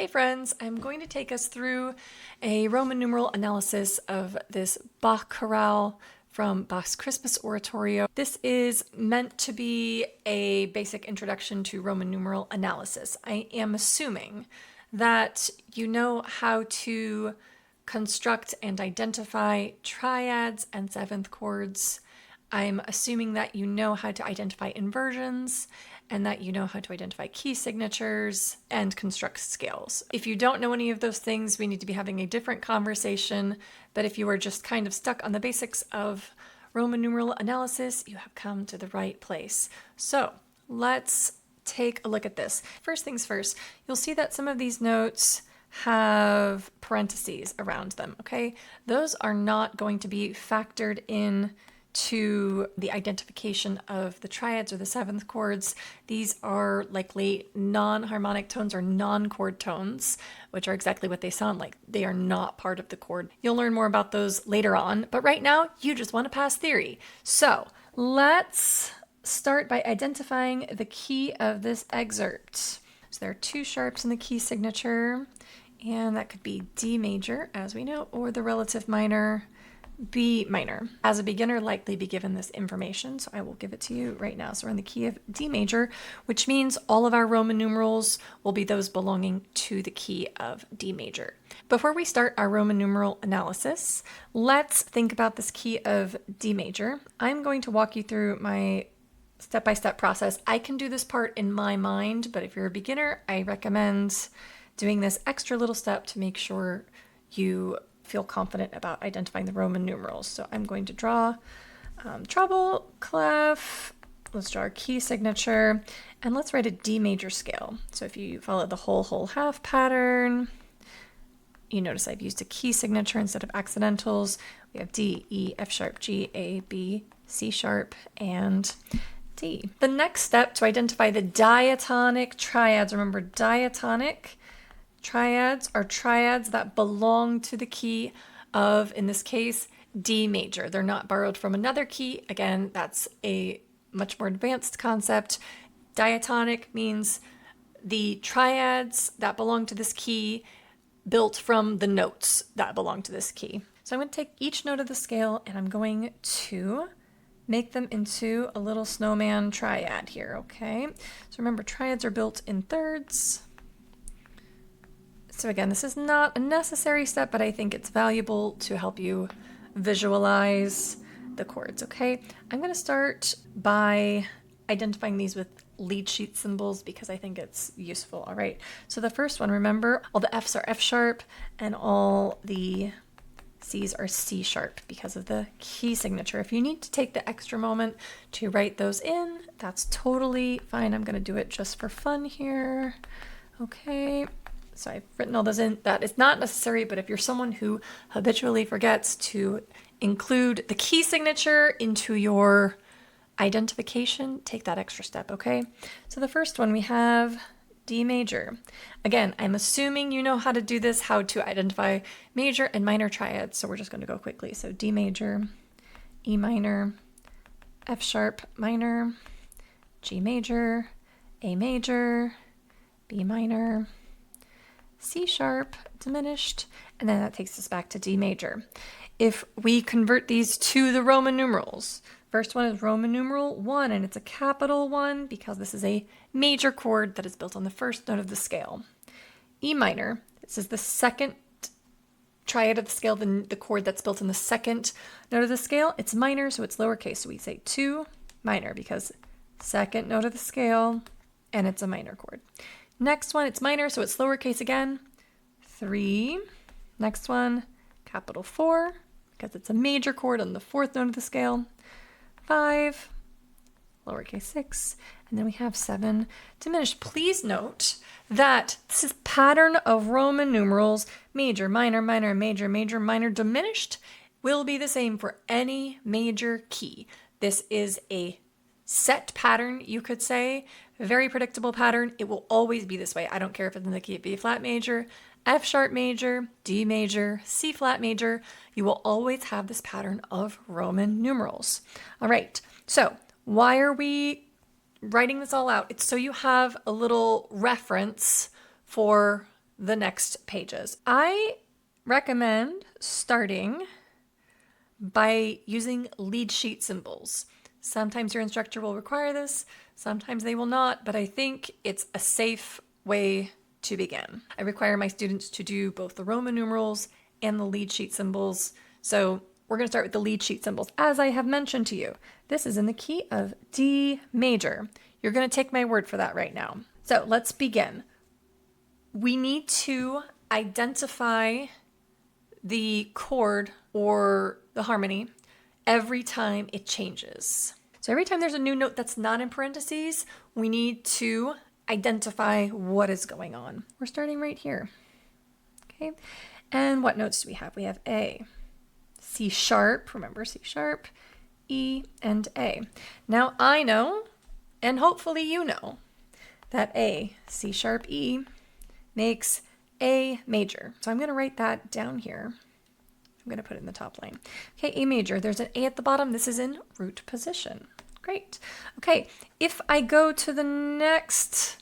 Hey friends, I'm going to take us through a Roman numeral analysis of this Bach chorale from Bach's Christmas Oratorio. This is meant to be a basic introduction to Roman numeral analysis. I am assuming that you know how to construct and identify triads and seventh chords. I'm assuming that you know how to identify inversions and that you know how to identify key signatures and construct scales. If you don't know any of those things, we need to be having a different conversation. But if you are just kind of stuck on the basics of Roman numeral analysis, you have come to the right place. So let's take a look at this. First things first, you'll see that some of these notes have parentheses around them, okay? Those are not going to be factored in to the identification of the triads or the seventh chords. These are likely non-harmonic tones or non-chord tones, which are exactly what they sound like. They are not part of the chord. You'll learn more about those later on, but right now you just want to pass theory. So let's start by identifying the key of this excerpt. So there are two sharps in the key signature, and that could be D major, as we know, or the relative minor, B minor. As a beginner, likely be given this information, so I will give it to you right now. So we're in the key of D major, which means all of our Roman numerals will be those belonging to the key of D major. Before we start our Roman numeral analysis, let's think about this key of D major. I'm going to walk you through my step-by-step process. I can do this part in my mind, but if you're a beginner, I recommend doing this extra little step to make sure you feel confident about identifying the Roman numerals. So I'm going to draw treble, clef, let's draw our key signature, and let's write a D major scale. So if you follow the whole half pattern, you notice I've used a key signature instead of accidentals. We have D, E, F sharp, G, A, B, C sharp, and D. The next step to identify the diatonic triads, remember diatonic triads are triads that belong to the key of, in this case, D major. They're not borrowed from another key. Again, that's a much more advanced concept. Diatonic means the triads that belong to this key built from the notes that belong to this key. So I'm going to take each note of the scale and I'm going to make them into a little snowman triad here, okay? So remember, triads are built in thirds. So again, this is not a necessary step, but I think it's valuable to help you visualize the chords, okay? I'm going to start by identifying these with lead sheet symbols because I think it's useful, all right? So the first one, remember, all the F's are F sharp and all the C's are C sharp because of the key signature. If you need to take the extra moment to write those in, that's totally fine. I'm going to do it just for fun here, okay? So I've written all those in. That is not necessary, but if you're someone who habitually forgets to include the key signature into your identification, take that extra step, okay? So the first one we have D major. Again, I'm assuming you know how to do this, how to identify major and minor triads, so we're just going to go quickly. So D major, E minor, F sharp minor, G major, A major, B minor, C sharp diminished, and then that takes us back to D major. If we convert these to the Roman numerals, first one is Roman numeral 1, and it's a capital 1 because this is a major chord that is built on the first note of the scale. E minor, this is the second triad of the scale, the chord that's built in the second note of the scale. It's minor, so it's lowercase, so we say 2 minor because second note of the scale, and it's a minor chord. Next one, it's minor, so it's lowercase again, 3. Next one, capital 4, because it's a major chord on the fourth note of the scale, 5, lowercase 6, and then we have 7 diminished. Please note that this is pattern of Roman numerals, major, minor, minor, major, major, minor, diminished will be the same for any major key. This is a set pattern, you could say, very predictable pattern. It will always be this way. I don't care if it's in the key of B flat major, F sharp major, D major, C flat major. You will always have this pattern of Roman numerals. All right, so why are we writing this all out? It's so you have a little reference for the next pages. I recommend starting by using lead sheet symbols. Sometimes your instructor will require this, sometimes they will not, but I think it's a safe way to begin. I require my students to do both the Roman numerals and the lead sheet symbols. So we're going to start with the lead sheet symbols. As I have mentioned to you, this is in the key of D major. You're going to take my word for that right now. So let's begin. We need to identify the chord or the harmony every time it changes. So every time there's a new note that's not in parentheses, we need to identify what is going on. We're starting right here. Okay. And what notes do we have? We have A, C sharp, remember C sharp, E, and A. Now I know, and hopefully you know, that A, C sharp, E makes A major. So I'm going to write that down here. I'm going to put it in the top line. Okay, A major. There's an A at the bottom. This is in root position. Great. Okay, if I go to the next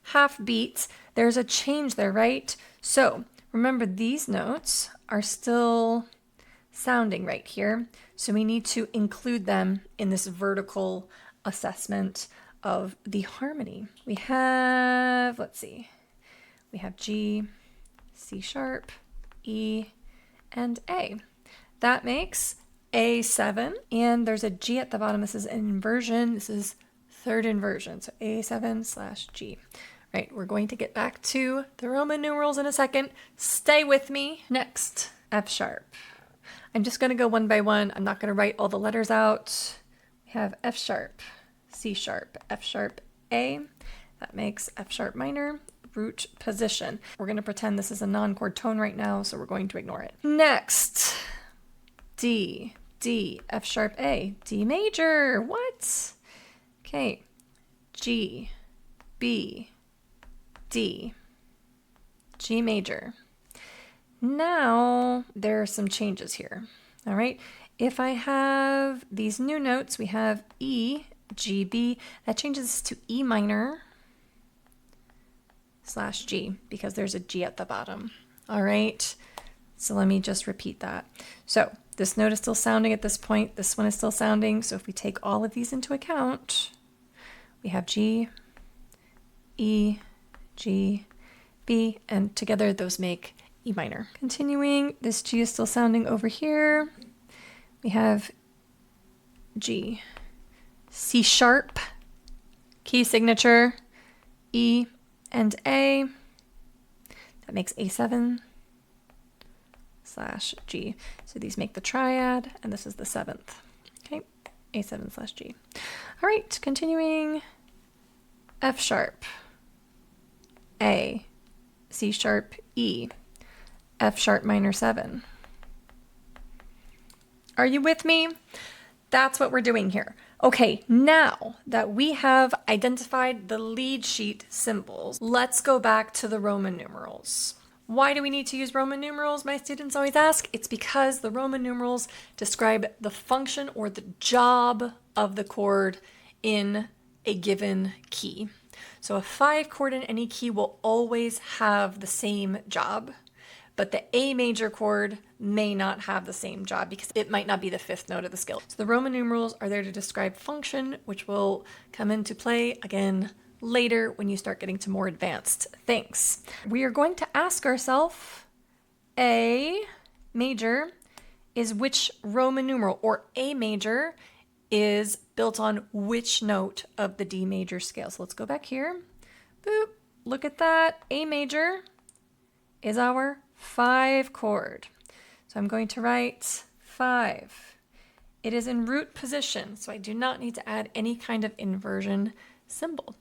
half beat, there's a change there, right? So remember, these notes are still sounding right here. So we need to include them in this vertical assessment of the harmony. We have, let's see, we have G, C sharp, E, and A. That makes A7, and there's a G at the bottom. This is an inversion. This is third inversion, so A7/G. Right, we're going to get back to the Roman numerals in a second. Stay with me. Next, F sharp. I'm just going to go one by one. I'm not going to write all the letters out. We have F sharp, C sharp, F sharp, A. That makes F sharp minor, root position. We're going to pretend this is a non-chord tone right now, so we're going to ignore it. Next, D, D, F sharp, A, D major. What? Okay, G, B, D, G major. Now there are some changes here. All right, if I have these new notes, we have E, G, B. That changes to E minor / G because there's a G at the bottom. All right, so let me just repeat that. So this note is still sounding at this point. This one is still sounding. So if we take all of these into account, we have G, E, G, B, and together those make E minor. Continuing, this G is still sounding over here. We have G, C sharp, key signature, E, and A. That makes A7/G. So these make the triad, and this is the seventh. Okay, A7/G. All right, continuing, F sharp, A, C sharp, E, F sharp minor 7. Are you with me? That's what we're doing here. Okay, now that we have identified the lead sheet symbols, let's go back to the Roman numerals. Why do we need to use Roman numerals? My students always ask. It's because the Roman numerals describe the function or the job of the chord in a given key. So a 5 chord in any key will always have the same job, but the A major chord may not have the same job because it might not be the 5th note of the scale. So the Roman numerals are there to describe function, which will come into play again later when you start getting to more advanced things. We are going to ask ourselves, A major is which Roman numeral, or A major is built on which note of the D major scale. So let's go back here. Boop, look at that. A major is our 5 chord. So I'm going to write 5. It is in root position, so I do not need to add any kind of inversion symbol.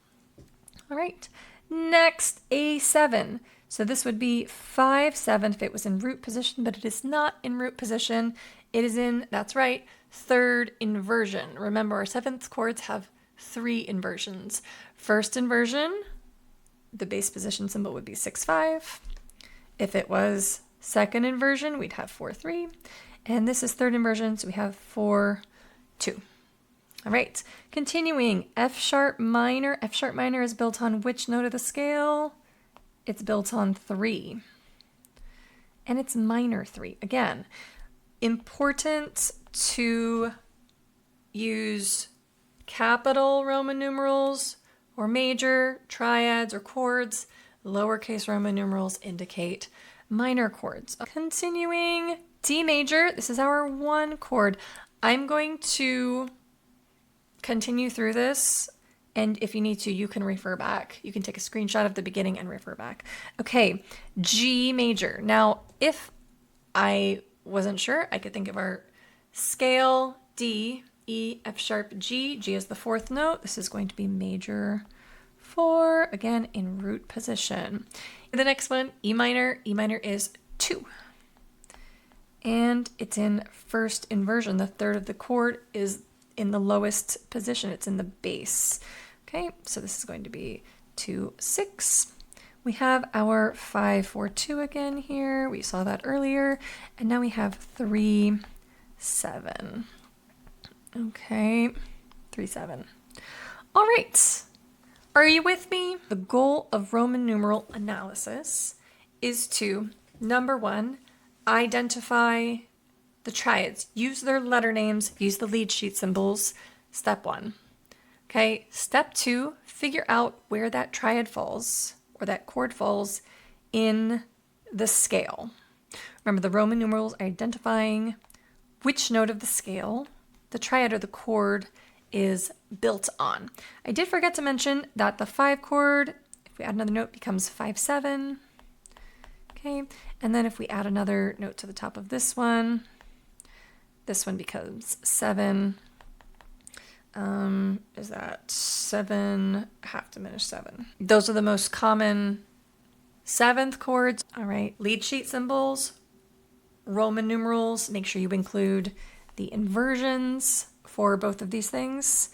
All right, next, A7. So this would be 5/7 if it was in root position, but it is not in root position. It is in, that's right, 3rd inversion. Remember, our 7th chords have 3 inversions. First inversion, the base position symbol would be 6/5. If it was 2nd inversion, we'd have 4/3. And this is 3rd inversion, so we have 4/2. All right, continuing, F sharp minor. F sharp minor is built on which note of the scale? It's built on 3. And it's minor 3. Again, important to use capital Roman numerals or major, triads, or chords. Lowercase Roman numerals indicate minor chords. Continuing, D major, this is our 1 chord. I'm going to continue through this, and if you need to, you can refer back. You can take a screenshot of the beginning and refer back. Okay, G major. Now, if I wasn't sure, I could think of our scale D, E, F sharp, G. G is the 4th note. This is going to be major 4, again, in root position. The next one, E minor. E minor is 2. And it's in first inversion. The 3rd of the chord is in the lowest position. It's in the bass. Okay, so this is going to be 2, 6. We have our 5, 4, 2 again here. We saw that earlier. And now we have 3, 7. Okay, 3, 7. All right. Are you with me? The goal of Roman numeral analysis is to, number 1, identify the triads. Use their letter names, use the lead sheet symbols. Step 1. Okay, step 2, figure out where that triad falls or that chord falls in the scale. Remember, the Roman numerals are identifying which note of the scale the triad or the chord is built on. I did forget to mention that the 5 chord, if we add another note, becomes 5, 7. Okay, and then if we add another note to the top of this one becomes 7. Is that 7, half diminished 7. Those are the most common 7th chords. All right, lead sheet symbols, Roman numerals, make sure you include the inversions for both of these things,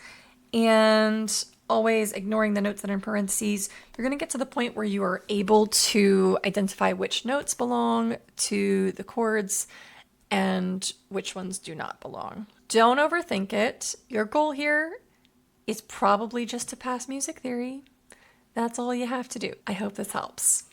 and always ignoring the notes that are in parentheses. You're going to get to the point where you are able to identify which notes belong to the chords and which ones do not belong. Don't overthink it. Your goal here is probably just to pass music theory. That's all you have to do. I hope this helps.